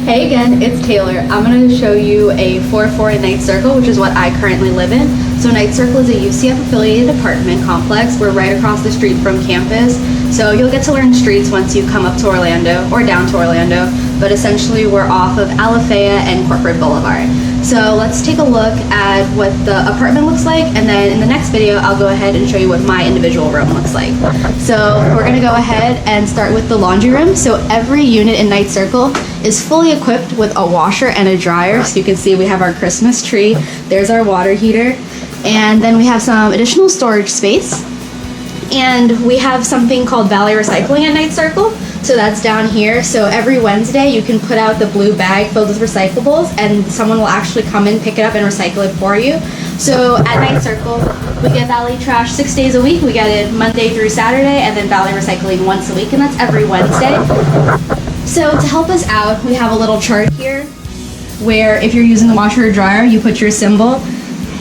Hey again, it's Taylor. I'm going to show you a 4-4 in Ninth Circle, which is what I currently live in. So Ninth Circle is a UCF affiliated apartment complex. We're right across the street from campus. So you'll get to learn streets once you come up to Orlando or down to Orlando. But essentially we're off of Alafaya and Corporate Boulevard. So let's take a look at what the apartment looks like, and then in the next video I'll go ahead and show you what my individual room looks like. So we're going to go ahead and start with the laundry room. So every unit in Ninth Circle is fully equipped with a washer and a dryer. So you can see we have our Christmas tree, there's our water heater, and then we have some additional storage space. And we have something called Valley Recycling at Ninth Circle. So that's down here. So every Wednesday you can put out the blue bag filled with recyclables and someone will actually come in, pick it up, and recycle it for you. So at Ninth Circle, we get Valley trash 6 days a week. We get it Monday through Saturday, and then Valley Recycling once a week, and that's every Wednesday. So to help us out, we have a little chart here where if you're using the washer or dryer, you put your symbol.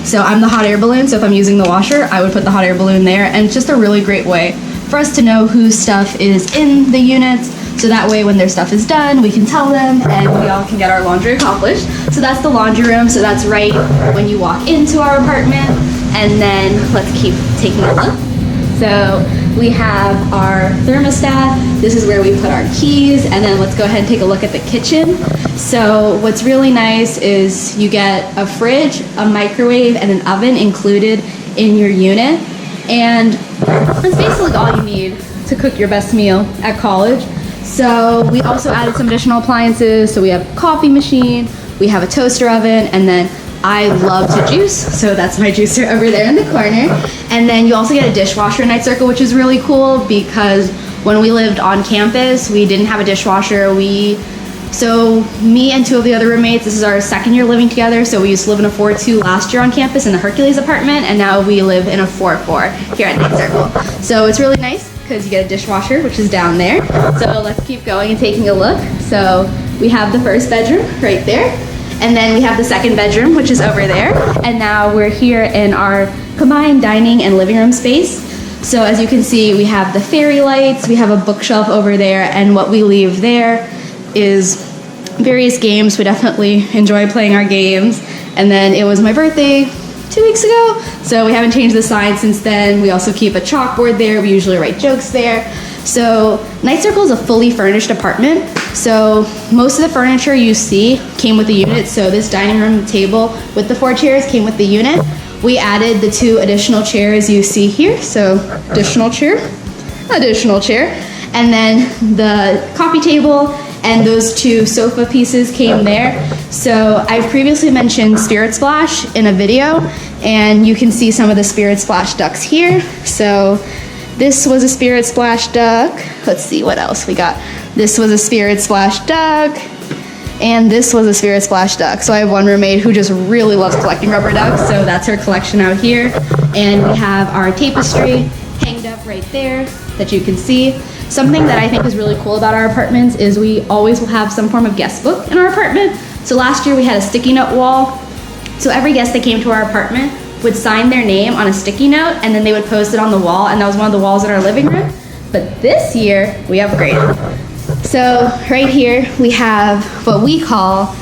So I'm the hot air balloon, so if I'm using the washer, I would put the hot air balloon there, and it's just a really great way for us to know whose stuff is in the units, so that way when their stuff is done, we can tell them and we all can get our laundry accomplished. So that's the laundry room, so that's right when you walk into our apartment, and then let's keep taking a look. So we have our thermostat, this is where we put our keys, and then let's go ahead and take a look at the kitchen. So what's really nice is you get a fridge, a microwave, and an oven included in your unit, and that's basically all you need to cook your best meal at college. So we also added some additional appliances, so we have a coffee machine, we have a toaster oven, and then I love to juice, so that's my juicer over there in the corner. And then you also get a dishwasher in Ninth Circle, which is really cool because when we lived on campus, we didn't have a dishwasher. So me and two of the other roommates, this is our second year living together, so we used to live in a 4-2 last year on campus in the Hercules apartment, and now we live in a 4-4 here at Ninth Circle. So it's really nice because you get a dishwasher, which is down there. So let's keep going and taking a look. So we have the first bedroom right there, and then we have the second bedroom, which is over there, and now we're here in our combined dining and living room space. So as you can see, we have the fairy lights, we have a bookshelf over there, and what we leave there is various games. We definitely enjoy playing our games. And then it was my birthday 2 weeks ago, so we haven't changed the sign since then. We also keep a chalkboard there. We usually write jokes there. So Ninth Circle is a fully furnished apartment. So most of the furniture you see came with the unit. So this dining room table with the 4 chairs came with the unit. We added the 2 additional chairs you see here. So additional chair, and then the coffee table and those 2 sofa pieces came there. So I've previously mentioned Spirit Splash in a video, and you can see some of the Spirit Splash ducks here. So this was a Spirit Splash duck. Let's see what else we got. This was a Spirit Splash duck, and this was a Spirit Splash duck. So I have one roommate who just really loves collecting rubber ducks, so that's her collection out here. And we have our tapestry hanged up right there that you can see. Something that I think is really cool about our apartments is we always will have some form of guest book in our apartment. So last year we had a sticky note wall. So every guest that came to our apartment would sign their name on a sticky note, and then they would post it on the wall, and that was one of the walls in our living room. But this year we upgraded. So right here we have what we call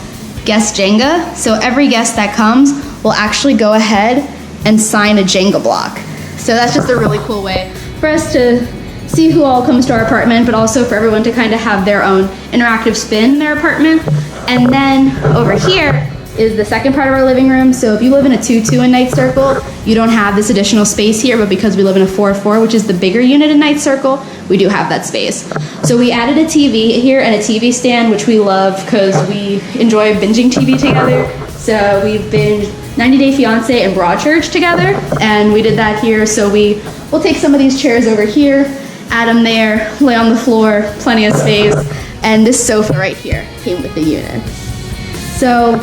guest Jenga. So every guest that comes will actually go ahead and sign a Jenga block. So that's just a really cool way for us to see who all comes to our apartment, but also for everyone to kind of have their own interactive spin in their apartment. And then over here is the second part of our living room. So if you live in a 2-2 in Ninth Circle, you don't have this additional space here, but because we live in a 4-4, which is the bigger unit in Ninth Circle, we do have that space. So we added a TV here and a TV stand, which we love because we enjoy binging TV together. So we've binged 90 Day Fiancé and Broadchurch together, and we did that here. So we'll take some of these chairs over here, add them there, lay on the floor, plenty of space, and this sofa right here came with the unit. So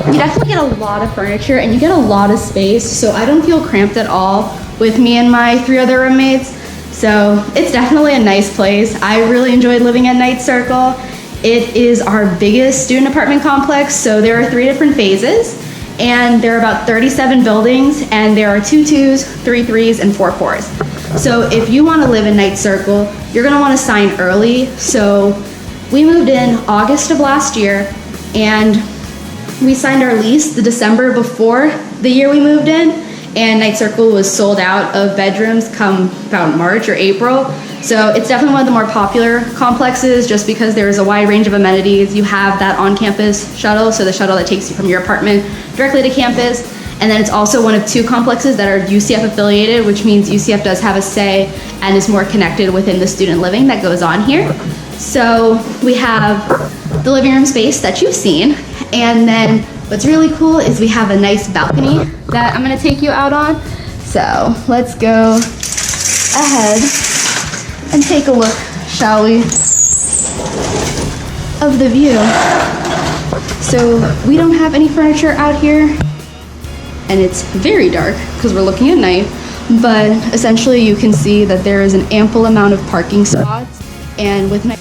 you definitely get a lot of furniture and you get a lot of space, so I don't feel cramped at all with me and my 3 other roommates. So it's definitely a nice place. I really enjoyed living at Ninth Circle. It is our biggest student apartment complex, so there are 3 different phases, and there are about 37 buildings, and there are 2 2s, 3 3s, and 4 4s. So if you want to live in Ninth Circle, you're going to want to sign early. So we moved in August of last year, and we signed our lease the December before the year we moved in, and Night Circle was sold out of bedrooms come about March or April. So it's definitely one of the more popular complexes just because there is a wide range of amenities. You have that on-campus shuttle, so the shuttle that takes you from your apartment directly to campus. And then it's also one of 2 complexes that are UCF affiliated, which means UCF does have a say and is more connected within the student living that goes on here. So we have the living room space that you've seen. And then what's really cool is we have a nice balcony that I'm gonna take you out on. So let's go ahead and take a look, shall we, of the view. So we don't have any furniture out here, and it's very dark because we're looking at night, but essentially you can see that there is an ample amount of parking spots. And with my...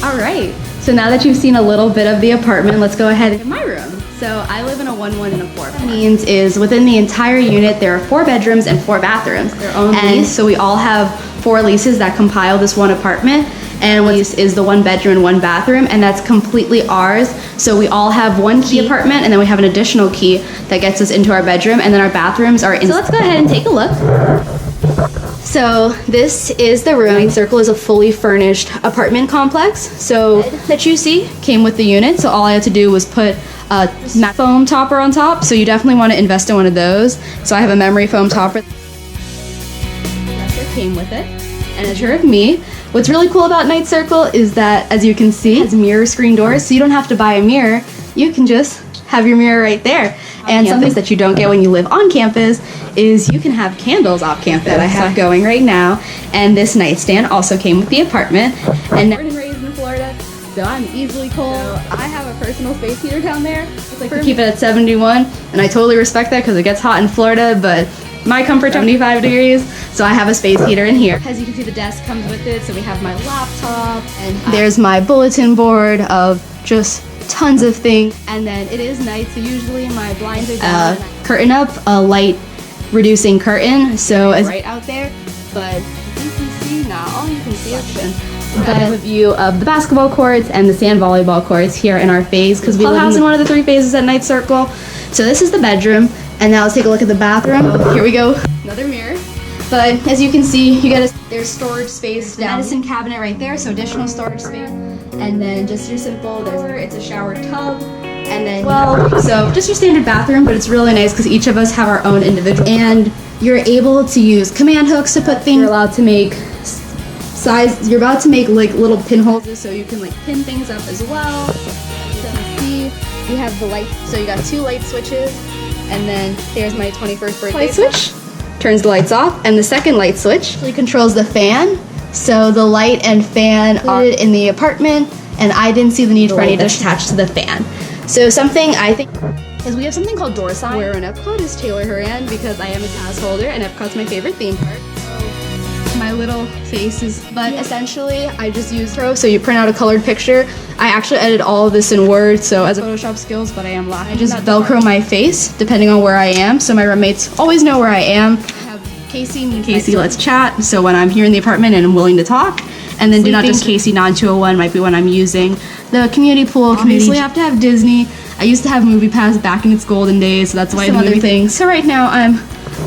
All right, so now that you've seen a little bit of the apartment, let's go ahead in my room. So I live in a 1-1 and a 4. What that means is within the entire unit there are 4 bedrooms and 4 bathrooms. Their own lease, so we all have 4 leases that compile this one apartment, and one lease is the 1 bedroom and 1 bathroom, and that's completely ours. So we all have 1 key apartment, and then we have an additional key that gets us into our bedroom, and then our bathrooms are in. So let's go ahead and take a look. So this is the room. Night Circle is a fully furnished apartment complex. So that you see came with the unit. So all I had to do was put a matte foam topper on top. So you definitely want to invest in one of those. So I have a memory foam topper. That came with it. And as you're with me, what's really cool about Night Circle is that, as you can see, it has mirror screen doors. So you don't have to buy a mirror. You can just have your mirror right there. And something that you don't get when you live on campus is you can have candles off campus that I have going right now. And this nightstand also came with the apartment. And born and raised in Florida, so I'm easily cold. So I have a personal space heater down there. I like to keep it at 71, and I totally respect that because it gets hot in Florida, but my comfort 75 degrees, so I have a space heater in here. As you can see, the desk comes with it, so we have my laptop, and there's my bulletin board of just tons of things. And then it is night, so usually my blinds are down. Curtain up, a light reducing curtain, so as right out there, but you can see now, all you can see is a view of the basketball courts and the sand volleyball courts here in our phase, because we live in one of the 3 phases at Night Circle. So this is the bedroom, and now let's take a look at the bathroom. Here we go, another mirror. But as you can see, you get there's storage space down. Medicine cabinet right there, so additional storage space. And then just your simple, it's a shower tub. And then, so just your standard bathroom, but it's really nice because each of us have our own individual. And you're able to use command hooks to put things. You're allowed to make you're about to make like little pinholes, so you can like pin things up as well. So you see, we have the lights, so you got 2 light switches. And then here's my 21st birthday light switch. Turns the lights off, and the second light switch actually controls the fan. So the light and fan are in the apartment, and I didn't see the need for any that's attached to the fan. So something I think is we have something called door sign, where an Epcot is Taylor Horan, because I am a pass holder, and Epcot's my favorite theme park. So my little face is, but essentially I just use Pro, so you print out a colored picture. I actually edit all of this in Word, so as a Photoshop skills, but I am lacking. I just Velcro my face depending on where I am, so my roommates always know where I am. I have Casey, let's chat, so when I'm here in the apartment and I'm willing to talk. And then do not just Casey 9201 might be when I'm using the community pool. Obviously have to have Disney. I used to have Movie Pass back in its golden days, so that's why I do other things. So right now I'm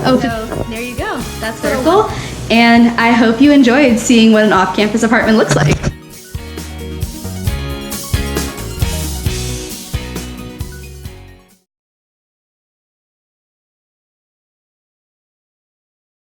open. So there you go, that's Circle. And I hope you enjoyed seeing what an off-campus apartment looks like.